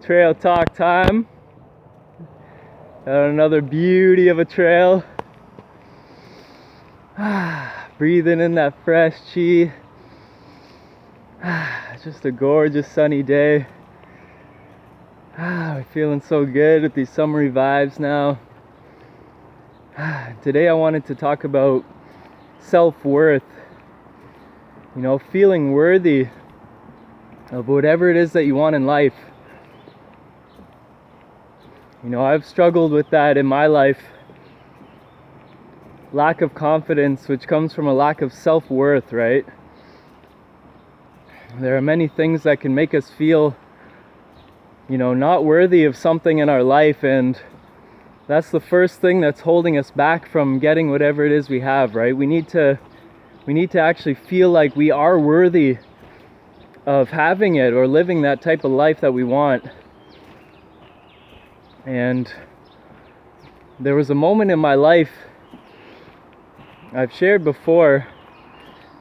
Trail talk time. Another beauty of a trail. Breathing in that fresh chi. Just a gorgeous sunny day. We're feeling so good with these summery vibes now. Today I wanted to talk about self-worth. You know, feeling worthy of whatever it is that you want in life. You know, I've struggled with that in my life. Lack of confidence, which comes from a lack of self-worth, right? There are many things that can make us feel, you know, not worthy of something in our life, and that's the first thing that's holding us back from getting whatever it is we have, right? We need to actually feel like we are worthy of having it or living that type of life that we want. And there was a moment in my life I've shared before,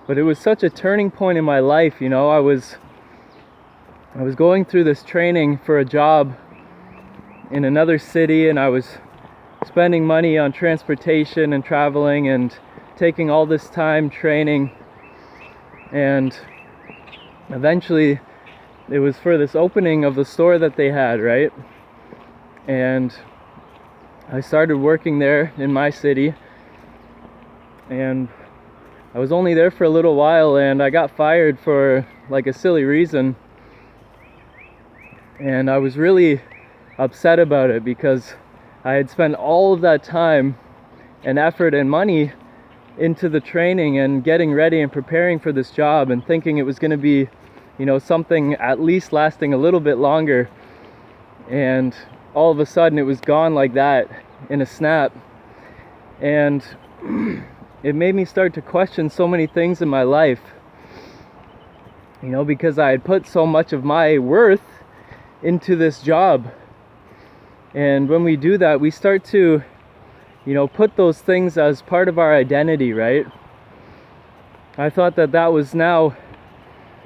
but it was such a turning point in my life. You know, I was going through this training for a job in another city, and I was spending money on transportation and traveling and taking all this time training, and eventually it was for this opening of the store that they had, right? And I started working there in my city, and I was only there for a little while, and I got fired for like a silly reason. And I was really upset about it because I had spent all of that time and effort and money into the training and getting ready and preparing for this job and thinking it was going to be, you know, something at least lasting a little bit longer. And all of a sudden it was gone like that in a snap. And it made me start to question so many things in my life, you know, because I had put so much of my worth into this job. And when we do that, we start to, you know, put those things as part of our identity, right? I thought that was now,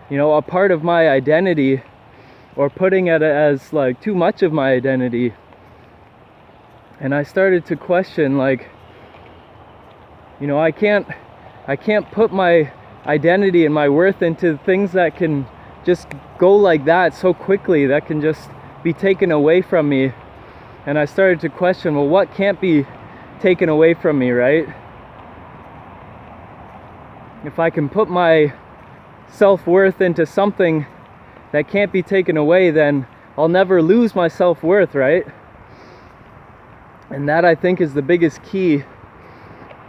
you know, a part of my identity, or putting it as like too much of my identity. And I started to question, like, you know, I can't put my identity and my worth into things that can just go like that so quickly, that can just be taken away from me. And I started to question, well, what can't be taken away from me, right? If I can put my self-worth into something that can't be taken away, then I'll never lose my self-worth, right? And that, I think, is the biggest key.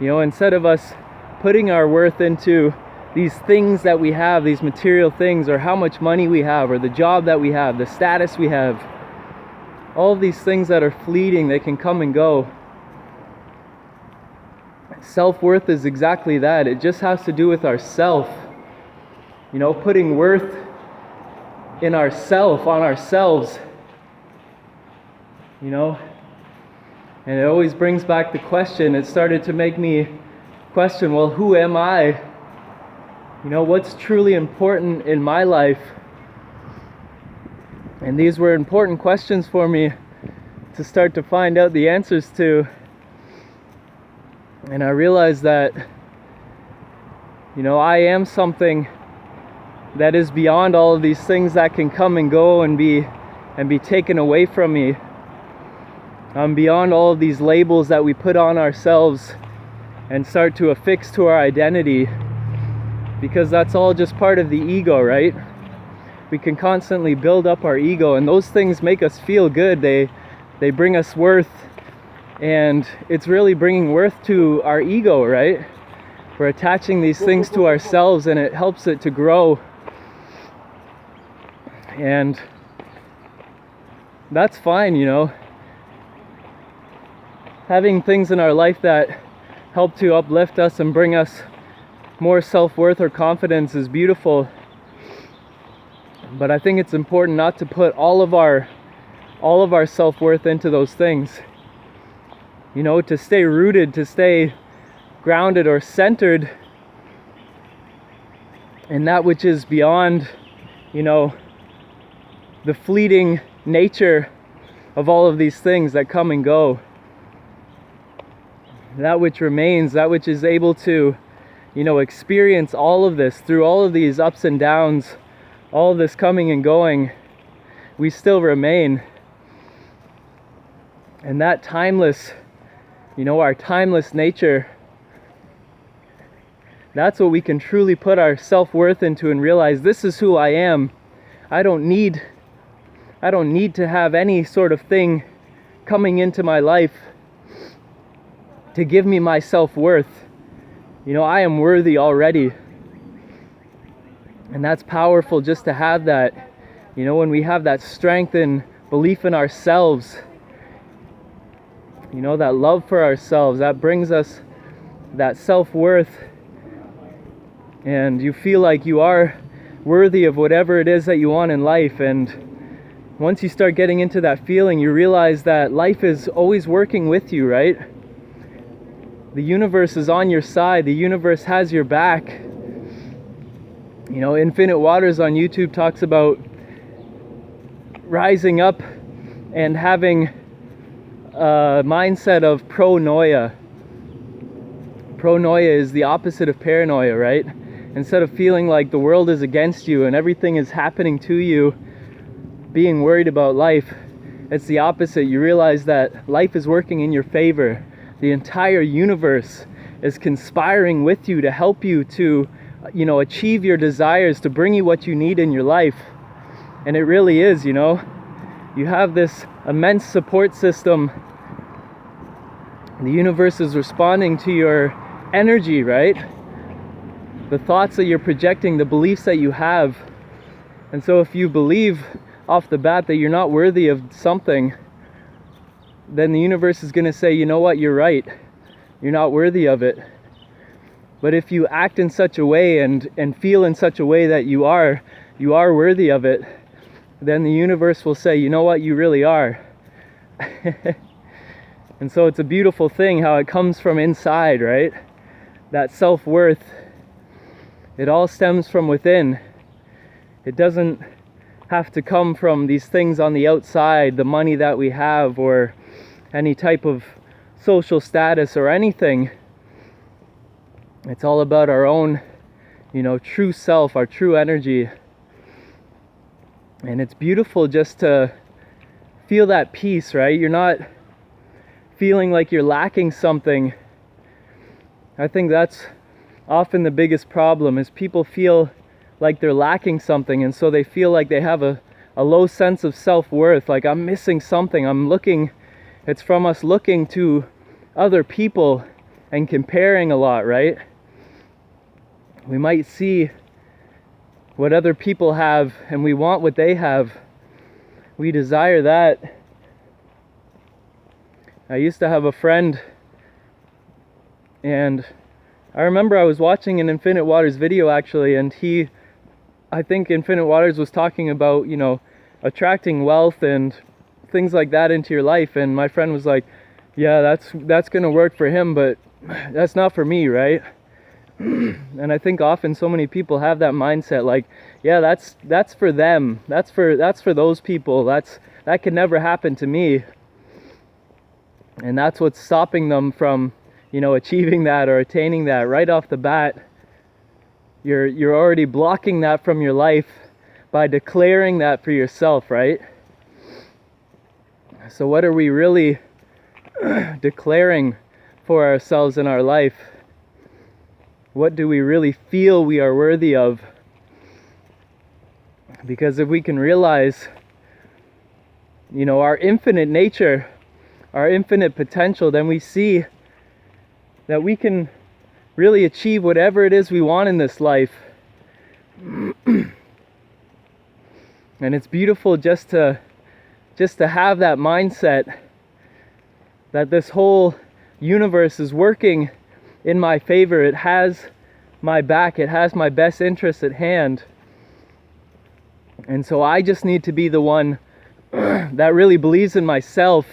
You know, instead of us putting our worth into these things that we have, these material things, or how much money we have, or the job that we have, the status we have, all of these things that are fleeting, they can come and go. Self-worth is exactly that. It just has to do with ourself. You know, putting worth in ourself, on ourselves. You know, and it always brings back the question. It started to make me question, well, who am I? You know, what's truly important in my life? And these were important questions for me to start to find out the answers to. And I realized that, you know, I am something that is beyond all of these things that can come and go and be taken away from me. I'm beyond all of these labels that we put on ourselves and start to affix to our identity, because that's all just part of the ego, right? We can constantly build up our ego, and those things make us feel good. They bring us worth, and it's really bringing worth to our ego, right? We're attaching these things to ourselves, and it helps it to grow. And that's fine, you know. Having things in our life that help to uplift us and bring us more self-worth or confidence is beautiful. But I think it's important not to put all of our self-worth into those things. You know, to stay rooted, to stay grounded or centered in that which is beyond, you know, the fleeting nature of all of these things that come and go. That which remains, that which is able to, experience all of this through all of these ups and downs, all of this coming and going, we still remain. And that timeless, our timeless nature, that's what we can truly put our self-worth into and realize, this is who I am. I don't need to have any sort of thing coming into my life to give me my self-worth. I am worthy already. And that's powerful just to have that. When we have that strength and belief in ourselves, that love for ourselves, that brings us that self-worth. And you feel like you are worthy of whatever it is that you want in life. And once you start getting into that feeling, you realize that life is always working with you, right? The universe is on your side. The universe has your back. Infinite Waters on YouTube talks about rising up and having a mindset of pronoia. Pronoia is the opposite of paranoia, right? Instead of feeling like the world is against you and everything is happening to you, being worried about life, it's the opposite. You realize that life is working in your favor. The entire universe is conspiring with you to help you to, achieve your desires, to bring you what you need in your life. And it really is, you have this immense support system. The universe is responding to your energy, right? The thoughts that you're projecting, the beliefs that you have. And so if you believe off the bat that you're not worthy of something, then the universe is going to say, you know what, you're right. You're not worthy of it. But if you act in such a way and feel in such a way that you are worthy of it, then the universe will say, you know what, you really are. And so it's a beautiful thing how it comes from inside, right? That self-worth, it all stems from within. It doesn't have to come from these things on the outside, the money that we have, or any type of social status or anything. It's all about our own, true self, our true energy. And it's beautiful just to feel that peace, right? You're not feeling like you're lacking something. I think that's often the biggest problem, is people feel like they're lacking something, and so they feel like they have a low sense of self-worth, like I'm missing something. It's from us looking to other people and comparing a lot, right? We might see what other people have and we want what they have. We desire that. I used to have a friend, and I remember I was watching an Infinite Waters video actually, and I think Infinite Waters was talking about, attracting wealth and things like that into your life, and my friend was like, yeah, that's gonna work for him, but that's not for me, right? And I think often so many people have that mindset, like, yeah, that's for them, that's for those people, that can never happen to me. And that's what's stopping them from, achieving that or attaining that right off the bat. You're already blocking that from your life by declaring that for yourself, right? So what are we really declaring for ourselves in our life? What do we really feel we are worthy of? Because if we can realize, our infinite nature, our infinite potential, then we see that we can really achieve whatever it is we want in this life. And it's beautiful just to have that mindset that this whole universe is working in my favor. It has my back. It has my best interests at hand. And so I just need to be the one that really believes in myself.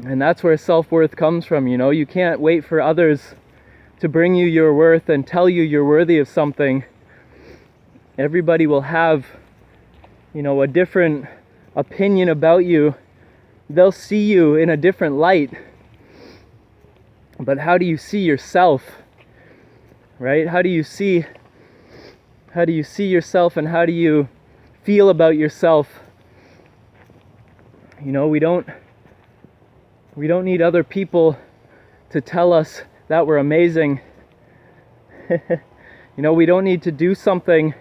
And that's where self-worth comes from, You can't wait for others to bring you your worth and tell you you're worthy of something. Everybody will have, a different opinion about you. They'll see you in a different light. But how do you see yourself? Right? How do you see yourself, and how do you feel about yourself? We don't need other people to tell us that we're amazing. We don't need to do something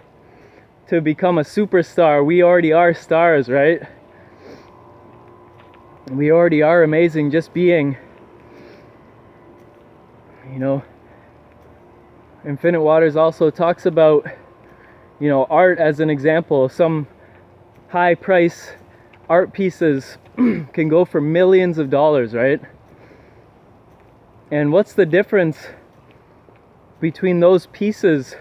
to become a superstar. We already are stars, right? We already are amazing just being. Infinite Waters also talks about, art as an example. Some high price art pieces can go for millions of dollars, right? And what's the difference between those pieces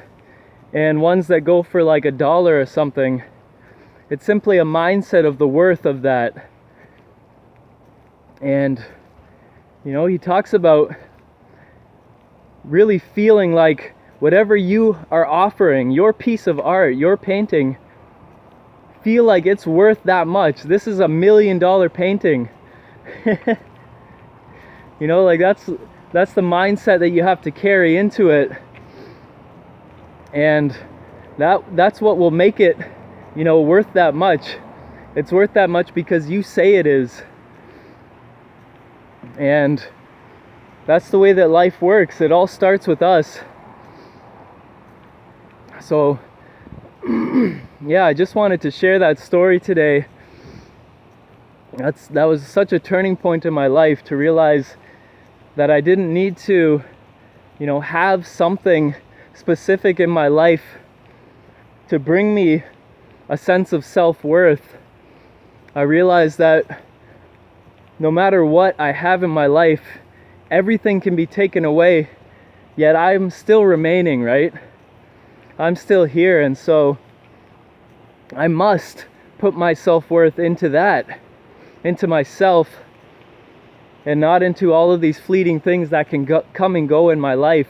and ones that go for like $1 or something? It's simply a mindset of the worth of that. And he talks about really feeling like whatever you are offering, your piece of art, your painting, feel like it's worth that much. This is $1 million painting. Like that's the mindset that you have to carry into it. And that's what will make it, worth that much. It's worth that much because you say it is. And that's the way that life works. It all starts with us. So, yeah, I just wanted to share that story today. That was such a turning point in my life, to realize that I didn't need to, have something specific in my life to bring me a sense of self-worth. I realized that no matter what I have in my life, everything can be taken away, yet I'm still remaining, right? I'm still here, and so I must put my self-worth into that, into myself, and not into all of these fleeting things that can come and go in my life.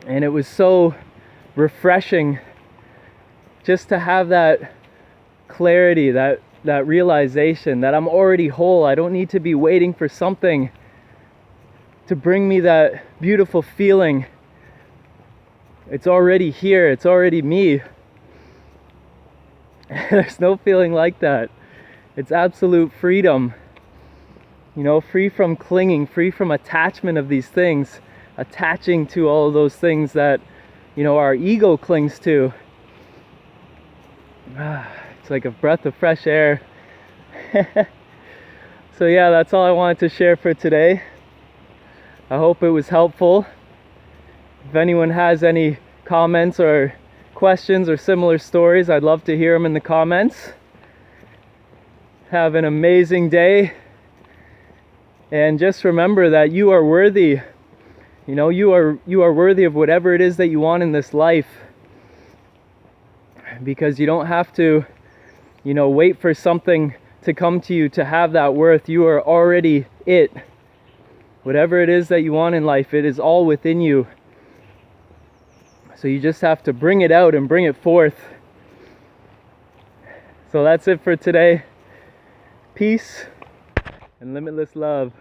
And it was so refreshing just to have that clarity, that realization that I'm already whole. I don't need to be waiting for something to bring me that beautiful feeling. It's already here. It's already me. There's no feeling like that. It's absolute freedom. Free from clinging, free from attachment of these things, attaching to all of those things that, our ego clings to. It's like a breath of fresh air. So yeah, that's all I wanted to share for today. I hope it was helpful. If anyone has any comments or questions or similar stories, I'd love to hear them in the comments. Have an amazing day. And just remember that you are worthy. You are worthy of whatever it is that you want in this life. Because you don't have to, wait for something to come to you to have that worth. You are already it. Whatever it is that you want in life, it is all within you. So you just have to bring it out and bring it forth. So that's it for today. Peace and limitless love.